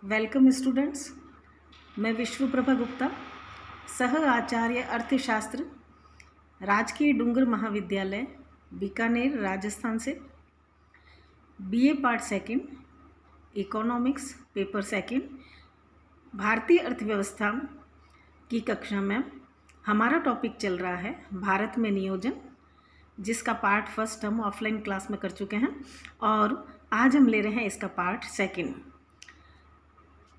Welcome students. मैं विश्वप्रभा गुप्ता, सह आचार्य अर्थशास्त्र, राजकीय डूंगर महाविद्यालय बीकानेर राजस्थान से BA part second, economics paper second, भारतीय अर्थव्यवस्था की कक्षा में हमारा टॉपिक चल रहा है भारत में नियोजन, जिसका पार्ट फर्स्ट हम ऑफलाइन क्लास में कर चुके हैं और आज हम ले रहे हैं इसका पार्ट सेकंड।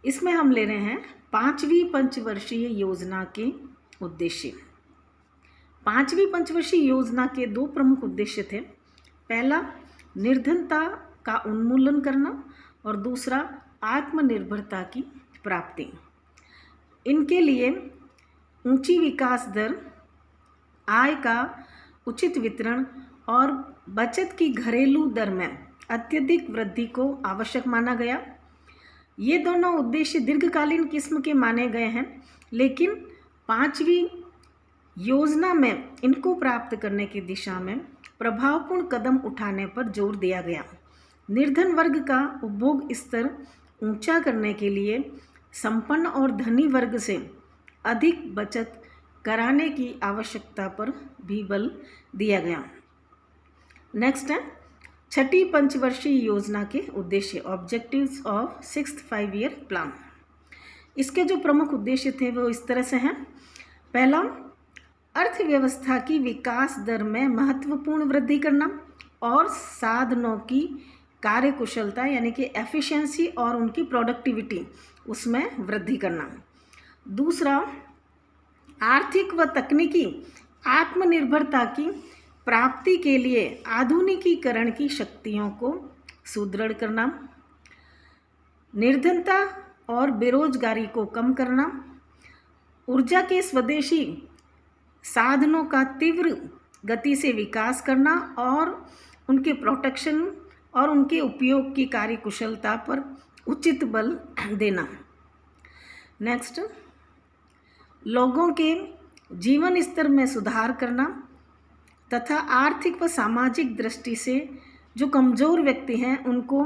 इसमें हम ले रहे हैं 5वीं पंचवर्षीय योजना के उद्देश्य। 5वीं पंचवर्षीय योजना के दो प्रमुख उद्देश्य थे। पहला, निर्धनता का उन्मूलन करना और दूसरा, आत्मनिर्भरता की प्राप्ति। इनके लिए ऊंची विकास दर, आय का उचित वितरण और बचत की घरेलू दर में अत्यधिक वृद्धि को आवश्यक माना गया। ये दोनों उद्देश्य दीर्घकालीन किस्म के माने गए हैं, लेकिन 5वीं योजना में इनको प्राप्त करने की दिशा में प्रभावपूर्ण कदम उठाने पर जोर दिया गया। निर्धन वर्ग का उपभोग स्तर ऊंचा करने के लिए संपन्न और धनी वर्ग से अधिक बचत कराने की आवश्यकता पर भी बल दिया गया। नेक्स्ट है छठी पंचवर्षीय योजना के उद्देश्य, objectives of 6th 5-year plan. इसके जो प्रमुख उद्देश्य थे वो इस तरह से हैं। पहला, अर्थव्यवस्था की विकास दर में महत्वपूर्ण वृद्धि करना और साधनों की कार्यकुशलता यानी कि एफिशिएंसी और उनकी प्रोडक्टिविटी उसमें वृद्धि करना। दूसरा, आर्थिक व तकनीकी आत्मनिर्भरता की प्राप्ति के लिए आधुनिकीकरण की शक्तियों को सुदृढ़ करना। निर्धनता और बेरोजगारी को कम करना। ऊर्जा के स्वदेशी साधनों का तीव्र गति से विकास करना और उनके प्रोटेक्शन और उनके उपयोग की कार्यकुशलता पर उचित बल देना। नेक्स्ट, लोगों के जीवन स्तर में सुधार करना तथा आर्थिक व सामाजिक दृष्टि से जो कमज़ोर व्यक्ति हैं उनको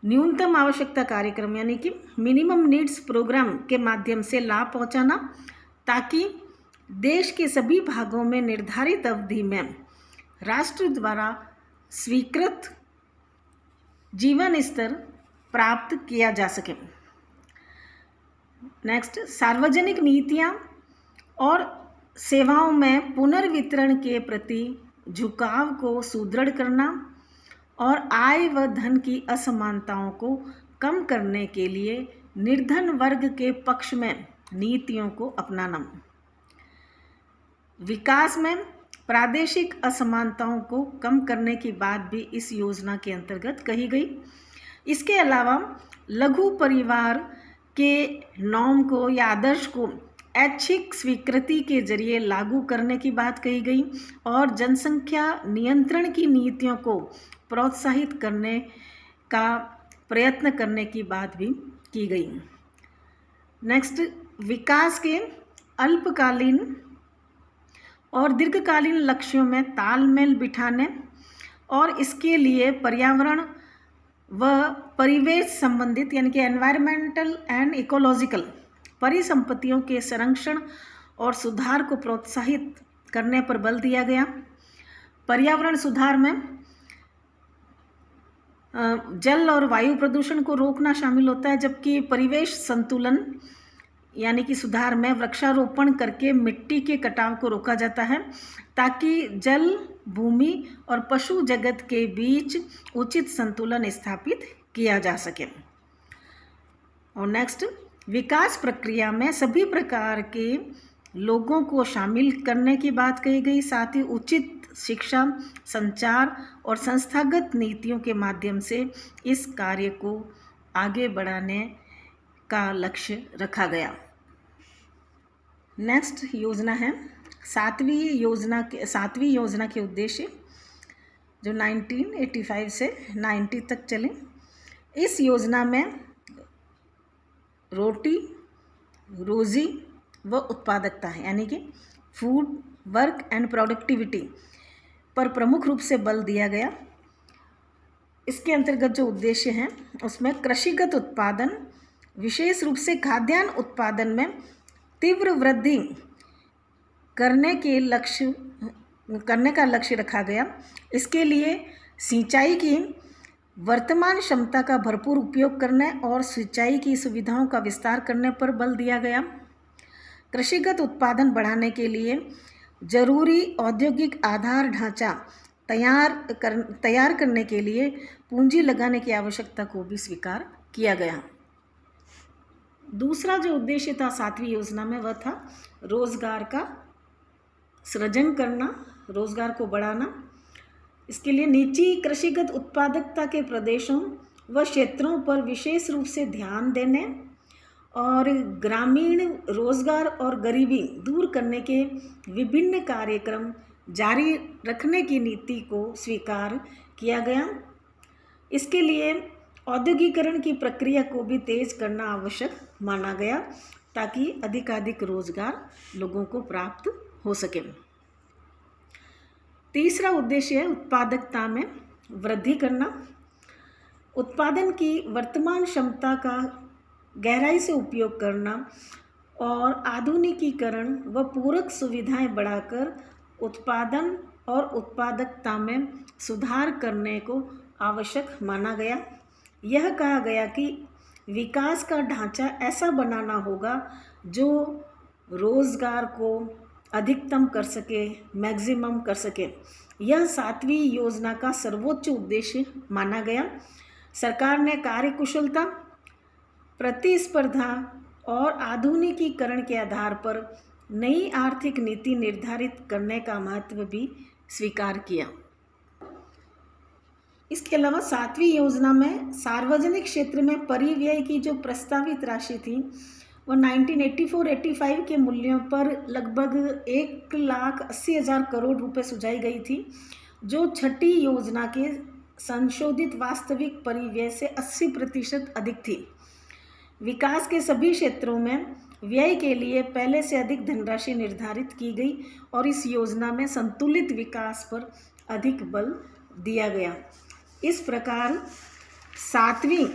न्यूनतम आवश्यकता कार्यक्रम यानी कि मिनिमम नीड्स प्रोग्राम के माध्यम से लाभ पहुंचाना, ताकि देश के सभी भागों में निर्धारित अवधि में राष्ट्र द्वारा स्वीकृत जीवन स्तर प्राप्त किया जा सके। नेक्स्ट, सार्वजनिक नीतियां और सेवाओं में पुनर्वितरण के प्रति झुकाव को सुदृढ़ करना और आय व धन की असमानताओं को कम करने के लिए निर्धन वर्ग के पक्ष में नीतियों को अपनाना। विकास में प्रादेशिक असमानताओं को कम करने की बात भी इस योजना के अंतर्गत कही गई। इसके अलावा लघु परिवार के नॉर्म को या आदर्श को ऐच्छिक स्वीकृति के जरिए लागू करने की बात कही गई और जनसंख्या नियंत्रण की नीतियों को प्रोत्साहित करने का प्रयत्न करने की बात भी की गई। नेक्स्ट, विकास के अल्पकालीन और दीर्घकालीन लक्ष्यों में तालमेल बिठाने और इसके लिए पर्यावरण व परिवेश संबंधित यानी कि एनवायरमेंटल एंड इकोलॉजिकल परिसंपत्तियों के संरक्षण और सुधार को प्रोत्साहित करने पर बल दिया गया। पर्यावरण सुधार में जल और वायु प्रदूषण को रोकना शामिल होता है, जबकि परिवेश संतुलन यानी कि सुधार में वृक्षारोपण करके मिट्टी के कटाव को रोका जाता है, ताकि जल, भूमि और पशु जगत के बीच उचित संतुलन स्थापित किया जा सके। और नेक्स्ट, विकास प्रक्रिया में सभी प्रकार के लोगों को शामिल करने की बात कही गई। साथ ही उचित शिक्षा, संचार और संस्थागत नीतियों के माध्यम से इस कार्य को आगे बढ़ाने का लक्ष्य रखा गया। नेक्स्ट योजना है 7वीं योजना के उद्देश्य, जो 1985 से 90 तक चले। इस योजना में रोटी, रोजी व उत्पादकता है यानी कि फूड, वर्क एंड प्रोडक्टिविटी पर प्रमुख रूप से बल दिया गया। इसके अंतर्गत जो उद्देश्य हैं उसमें कृषिगत उत्पादन, विशेष रूप से खाद्यान्न उत्पादन में तीव्र वृद्धि करने का लक्ष्य रखा गया। इसके लिए सिंचाई की वर्तमान क्षमता का भरपूर उपयोग करने और सिंचाई की सुविधाओं का विस्तार करने पर बल दिया गया। कृषिगत उत्पादन बढ़ाने के लिए जरूरी औद्योगिक आधार ढांचा तैयार करने के लिए पूंजी लगाने की आवश्यकता को भी स्वीकार किया गया। दूसरा जो उद्देश्य था 7वीं योजना में, वह था रोजगार का सृजन करना, रोजगार को बढ़ाना। इसके लिए निजी कृषिगत उत्पादकता के प्रदेशों व क्षेत्रों पर विशेष रूप से ध्यान देने और ग्रामीण रोजगार और गरीबी दूर करने के विभिन्न कार्यक्रम जारी रखने की नीति को स्वीकार किया गया। इसके लिए औद्योगिकरण की प्रक्रिया को भी तेज करना आवश्यक माना गया ताकि अधिकाधिक रोजगार लोगों को प्राप्त हो सके। तीसरा उद्देश्य है उत्पादकता में वृद्धि करना। उत्पादन की वर्तमान क्षमता का गहराई से उपयोग करना और आधुनिकीकरण व पूरक सुविधाएं बढ़ाकर उत्पादन और उत्पादकता में सुधार करने को आवश्यक माना गया। यह कहा गया कि विकास का ढांचा ऐसा बनाना होगा जो रोजगार को अधिकतम कर सके, मैक्सिमम कर सके। यह 7वीं योजना का सर्वोच्च उद्देश्य माना गया। सरकार ने कार्यकुशलता, प्रतिस्पर्धा और आधुनिकीकरण के आधार पर नई आर्थिक नीति निर्धारित करने का महत्व भी स्वीकार किया। इसके अलावा 7वीं योजना में सार्वजनिक क्षेत्र में परिव्यय की जो प्रस्तावित राशि थी वह 1984-85 के मूल्यों पर लगभग 1,80,000 करोड़ रुपए सुझाई गई थी, जो छठी योजना के संशोधित वास्तविक परिव्यय से 80% अधिक थी। विकास के सभी क्षेत्रों में व्यय के लिए पहले से अधिक धनराशि निर्धारित की गई और इस योजना में संतुलित विकास पर अधिक बल दिया गया। इस प्रकार 7वीं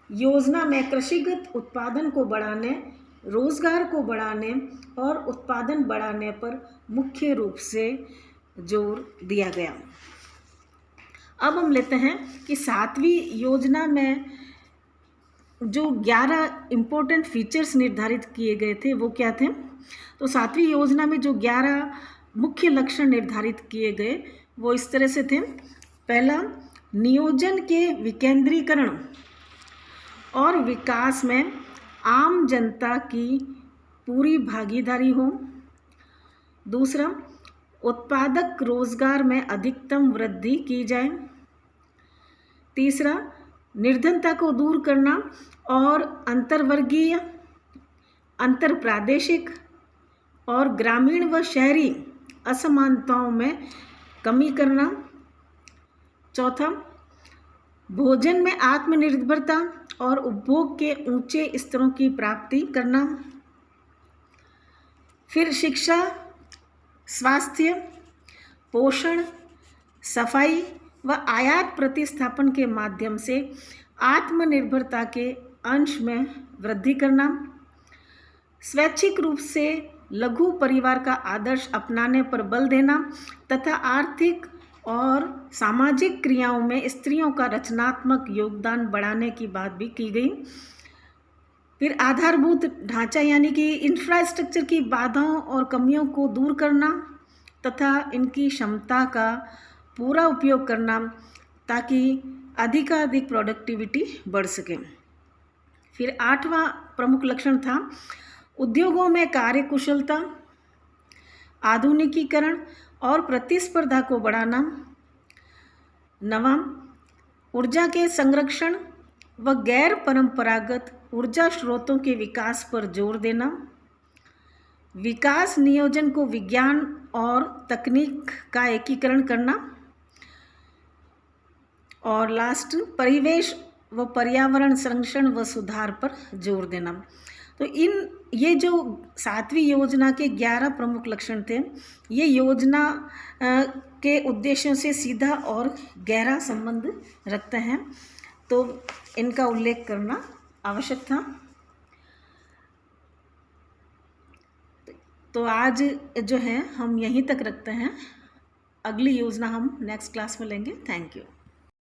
योजना में कृषिगत उत्पादन को बढ़ाने, रोजगार को बढ़ाने और उत्पादन बढ़ाने पर मुख्य रूप से जोर दिया गया। अब हम लेते हैं कि 7वीं योजना में जो 11 इम्पोर्टेंट फीचर्स निर्धारित किए गए थे वो क्या थे। तो 7वीं योजना में जो 11 मुख्य लक्षण निर्धारित किए गए वो इस तरह से थे। पहला, नियोजन के विकेंद्रीकरण और विकास में आम जनता की पूरी भागीदारी हो। दूसरा, उत्पादक रोजगार में अधिकतम वृद्धि की जाए। तीसरा, निर्धनता को दूर करना और अंतर्वर्गीय, अंतरप्रादेशिक और ग्रामीण व शहरी असमानताओं में कमी करना। चौथा, भोजन में आत्मनिर्भरता और उपभोग के ऊंचे स्तरों की प्राप्ति करना। फिर शिक्षा, स्वास्थ्य, पोषण, सफाई व आयात प्रतिस्थापन के माध्यम से आत्मनिर्भरता के अंश में वृद्धि करना। स्वैच्छिक रूप से लघु परिवार का आदर्श अपनाने पर बल देना तथा आर्थिक और सामाजिक क्रियाओं में स्त्रियों का रचनात्मक योगदान बढ़ाने की बात भी की गई। फिर आधारभूत ढांचा यानी कि इंफ्रास्ट्रक्चर की बाधाओं और कमियों को दूर करना तथा इनकी क्षमता का पूरा उपयोग करना ताकि अधिकाधिक प्रोडक्टिविटी बढ़ सके। फिर 8वां प्रमुख लक्षण था उद्योगों में कार्यकुशलता, आधुनिकीकरण और प्रतिस्पर्धा को बढ़ाना। 9वां, ऊर्जा के संरक्षण व गैर परंपरागत ऊर्जा स्रोतों के विकास पर जोर देना। विकास नियोजन को विज्ञान और तकनीक का एकीकरण करना। और लास्ट, परिवेश व पर्यावरण संरक्षण व सुधार पर जोर देना। तो ये जो 7वीं योजना के 11 प्रमुख लक्षण थे, ये योजना के उद्देश्यों से सीधा और गहरा संबंध रखते हैं, तो इनका उल्लेख करना आवश्यक था। तो आज जो है हम यहीं तक रखते हैं, अगली योजना हम नेक्स्ट क्लास में लेंगे। Thank you.